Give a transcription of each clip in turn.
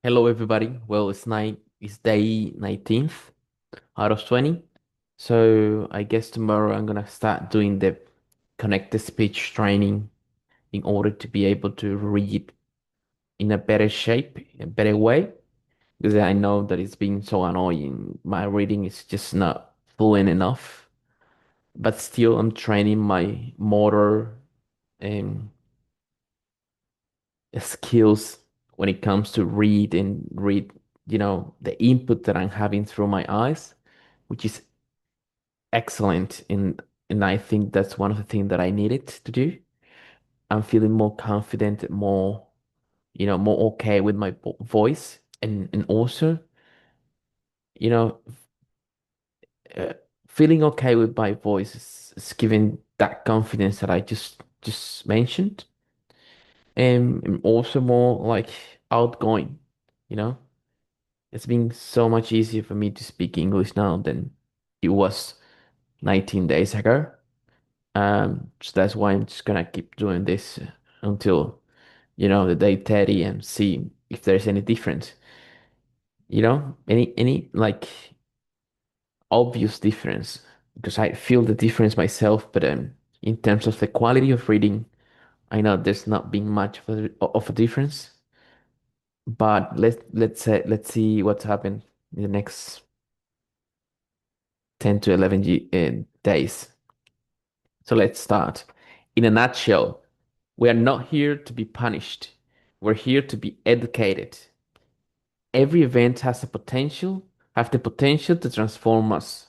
Hello, everybody. Well, it's day 19th out of 20. So I guess tomorrow I'm gonna start doing the connected speech training in order to be able to read in a better shape, a better way. Because I know that it's been so annoying. My reading is just not fluent enough. But still, I'm training my motor and skills when it comes to read, the input that I'm having through my eyes, which is excellent. And I think that's one of the things that I needed to do. I'm feeling more confident, more okay with my voice, and also, you know, uh, feeling okay with my voice is giving that confidence that I just mentioned, and also more like outgoing, you know. It's been so much easier for me to speak English now than it was 19 days ago. So that's why I'm just gonna keep doing this until, the day 30 and see if there's any difference. Any like obvious difference because I feel the difference myself, but in terms of the quality of reading, I know there's not been much of a difference. But let's see what's happened in the next 10 to 11 days. So let's start. In a nutshell, we are not here to be punished. We're here to be educated. Every event have the potential to transform us.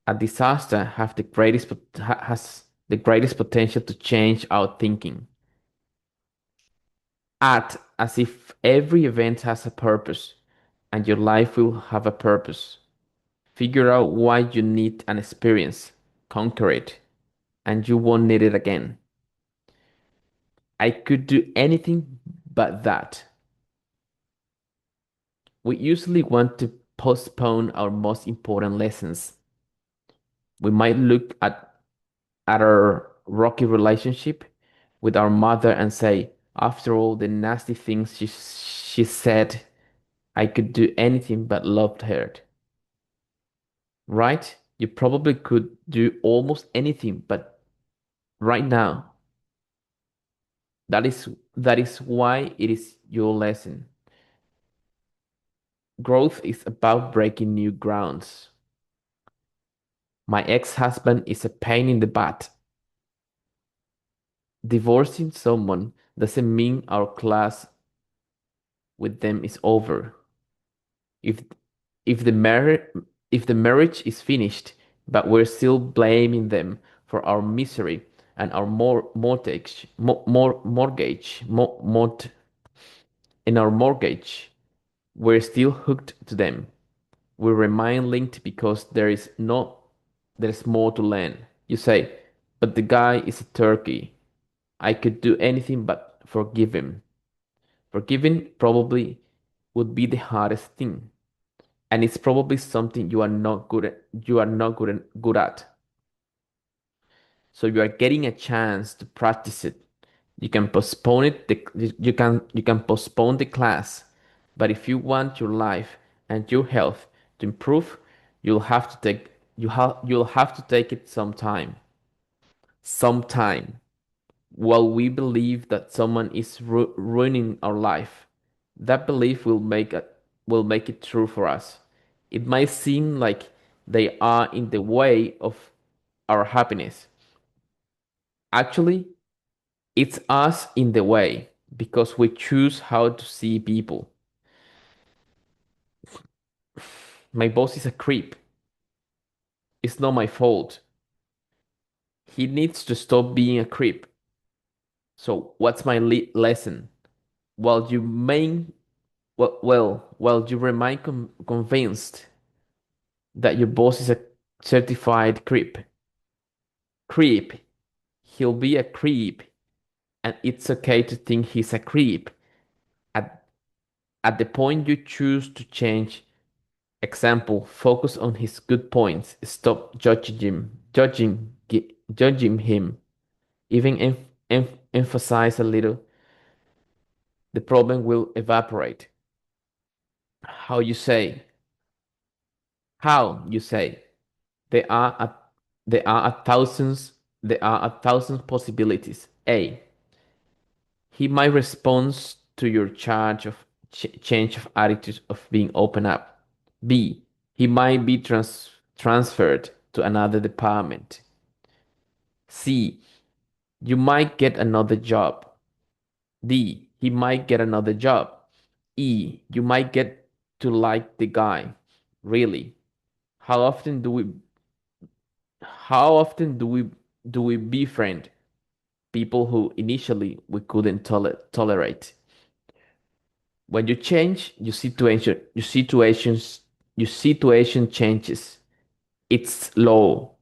A disaster has the greatest potential to change our thinking. Act as if every event has a purpose, and your life will have a purpose. Figure out why you need an experience, conquer it, and you won't need it again. I could do anything but that. We usually want to postpone our most important lessons. We might look at our rocky relationship with our mother and say, after all the nasty things she said, I could do anything but loved her. Right? You probably could do almost anything, but right now, that is why it is your lesson. Growth is about breaking new grounds. My ex-husband is a pain in the butt. Divorcing someone doesn't mean our class with them is over. If if the mar if the marriage is finished, but we're still blaming them for our misery and our mortgage, we're still hooked to them. We remain linked because there's more to learn. You say, but the guy is a turkey. I could do anything but forgive him. Forgiving probably would be the hardest thing, and it's probably something you are not good at. So you are getting a chance to practice it. You can postpone it, you can postpone the class, but if you want your life and your health to improve, you'll have to take it some time. Some time. While we believe that someone is ruining our life, that belief will make it true for us. It might seem like they are in the way of our happiness. Actually, it's us in the way because we choose how to see people. My boss is a creep. It's not my fault. He needs to stop being a creep. So, what's my lesson? While you main while you remain convinced that your boss is a certified creep, he'll be a creep, and it's okay to think he's a creep. At at the point you choose to change, example, focus on his good points. Stop judging him. Even emphasize a little. the problem will evaporate. How you say, how you say, there are a, there are a thousands, there are a thousand possibilities. A, he might respond to your charge of change of attitude of being open up. B, he might be transferred to another department. C, you might get another job. D, he might get another job. E, you might get to like the guy. Really? How often do we how often do we befriend people who initially we couldn't tolerate? When you change, your situation changes. It's slow.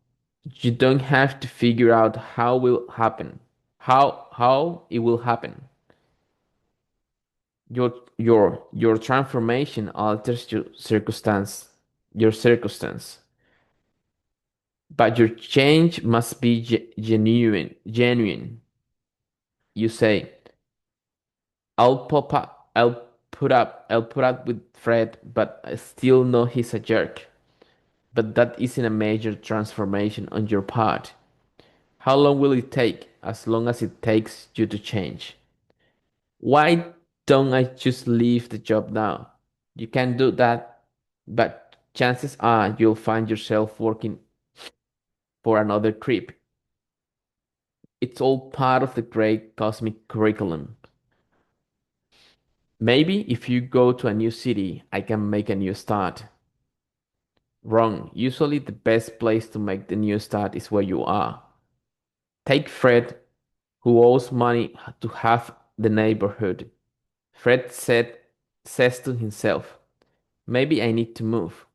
You don't have to figure out how will happen. How it will happen. Your transformation alters your circumstance. But your change must be genuine. You say, I'll put up with Fred, but I still know he's a jerk. But that isn't a major transformation on your part. How long will it take? As long as it takes you to change. Why don't I just leave the job now? You can do that, but chances are you'll find yourself working for another creep. It's all part of the great cosmic curriculum. Maybe if you go to a new city, I can make a new start. Wrong. Usually the best place to make the new start is where you are. Take Fred, who owes money to half the neighborhood. Fred says to himself, maybe I need to move.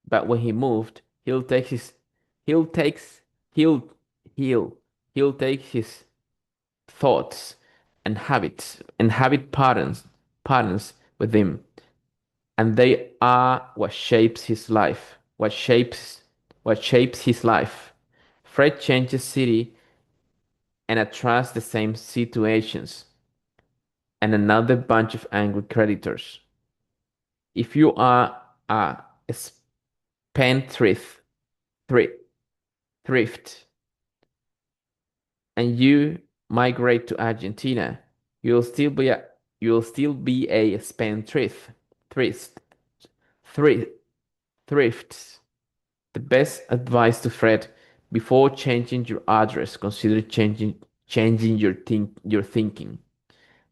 But when he moved, he'll takes he'll he'll he'll take his thoughts and habit patterns with him, and they are what shapes his life. What shapes his life. Fred changes city and attracts the same situations and another bunch of angry creditors. If you are a spendthrift, thrift, thrift, and you migrate to Argentina, you'll still be a you'll still be a spendthrift, thrift, thrift, thrifts. The best advice to Fred: before changing your address, consider changing your thinking.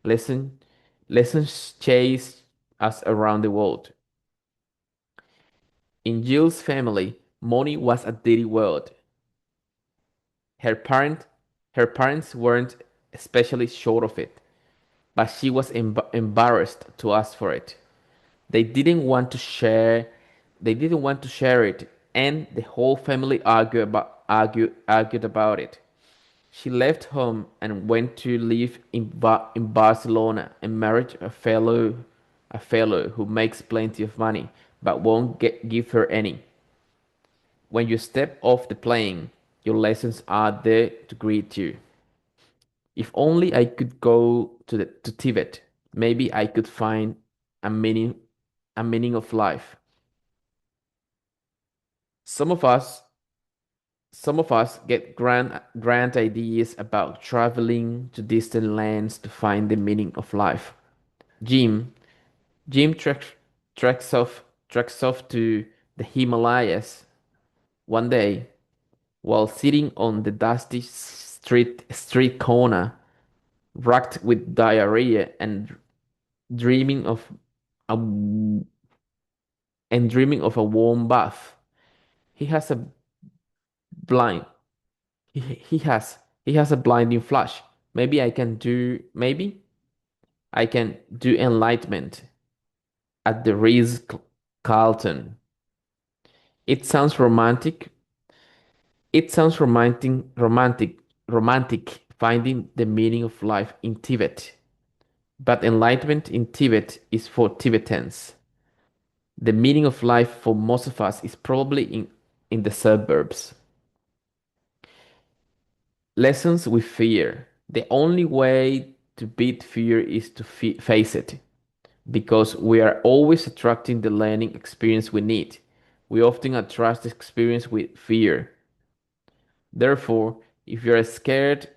Listen, lessons chase us around the world. In Jill's family, money was a dirty word. Her parent, her parents weren't especially sure of it, but she was embarrassed to ask for it. They didn't want to share. They didn't want to share it, and the whole family argued about it. She left home and went to live in Barcelona and married a fellow who makes plenty of money but won't give her any. When you step off the plane, your lessons are there to greet you. If only I could go to Tibet, maybe I could find a meaning of life. Some of us some of us get grand ideas about traveling to distant lands to find the meaning of life. Jim Jim treks off to the Himalayas one day while sitting on the dusty street corner, racked with diarrhea dreaming of a dreaming of a warm bath. He has a blind he has a blinding flash. Maybe I can do enlightenment at the Ritz Carlton. It sounds romantic. It sounds romantic finding the meaning of life in Tibet. But enlightenment in Tibet is for Tibetans. The meaning of life for most of us is probably in the suburbs. Lessons with fear. The only way. to beat fear is to face it, because we are always attracting the learning experience we need. We often attract experience with fear. Therefore, if you're scared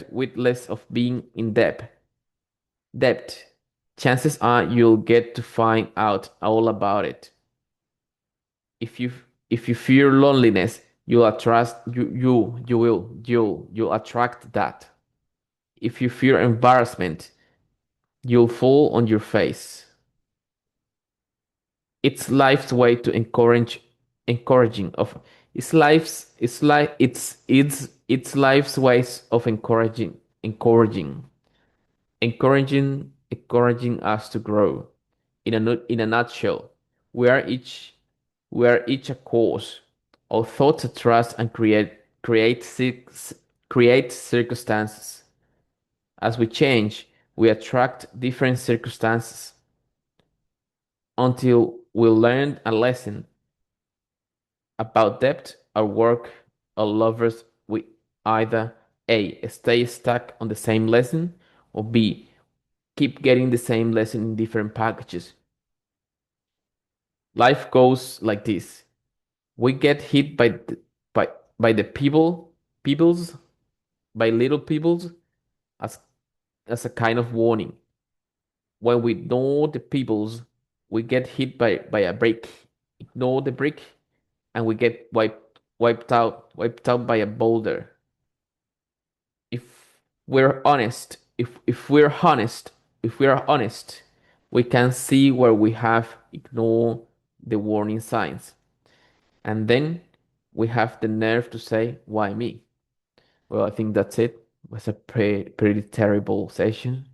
witless of being in debt, chances are you'll get to find out all about it. If you fear loneliness, you'll attract you'll attract that. If you fear embarrassment, you'll fall on your face. It's life's way to encouraging of it's life's ways of encouraging us to grow. In a nutshell, we are each we are each a cause. Our thoughts attract and create circumstances. As we change, we attract different circumstances until we learn a lesson about depth, our work, our lovers. We either A, stay stuck on the same lesson, or B, keep getting the same lesson in different packages. Life goes like this. We get hit by by the peoples, by little peoples as a kind of warning. When we ignore the peoples, we get hit by a brick. Ignore the brick, and we get wiped out by a boulder. If we're honest, if we are honest, we can see where we have ignored the warning signs. And then we have the nerve to say, why me? Well, I think that's it. It was a pretty terrible session.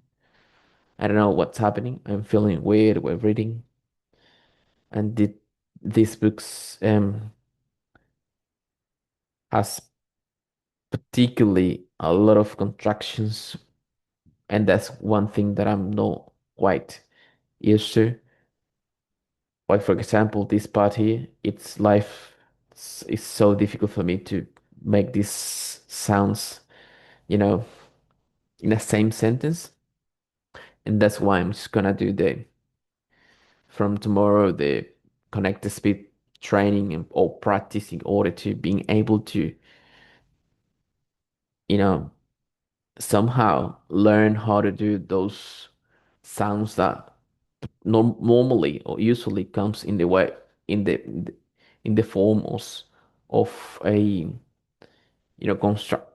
I don't know what's happening. I'm feeling weird while reading. And this book's has particularly a lot of contractions, and that's one thing that I'm not quite used to. Like for example, this part here, it's life is so difficult for me to make these sounds, you know, in the same sentence. And that's why I'm just gonna do the from tomorrow the connected speed training or practice in order to being able to, you know, somehow learn how to do those sounds that normally or usually comes in the way in the form of a construct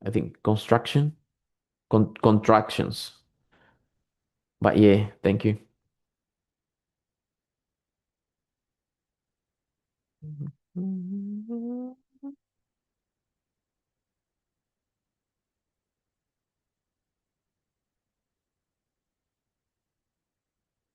I think construction contractions. But yeah, thank you.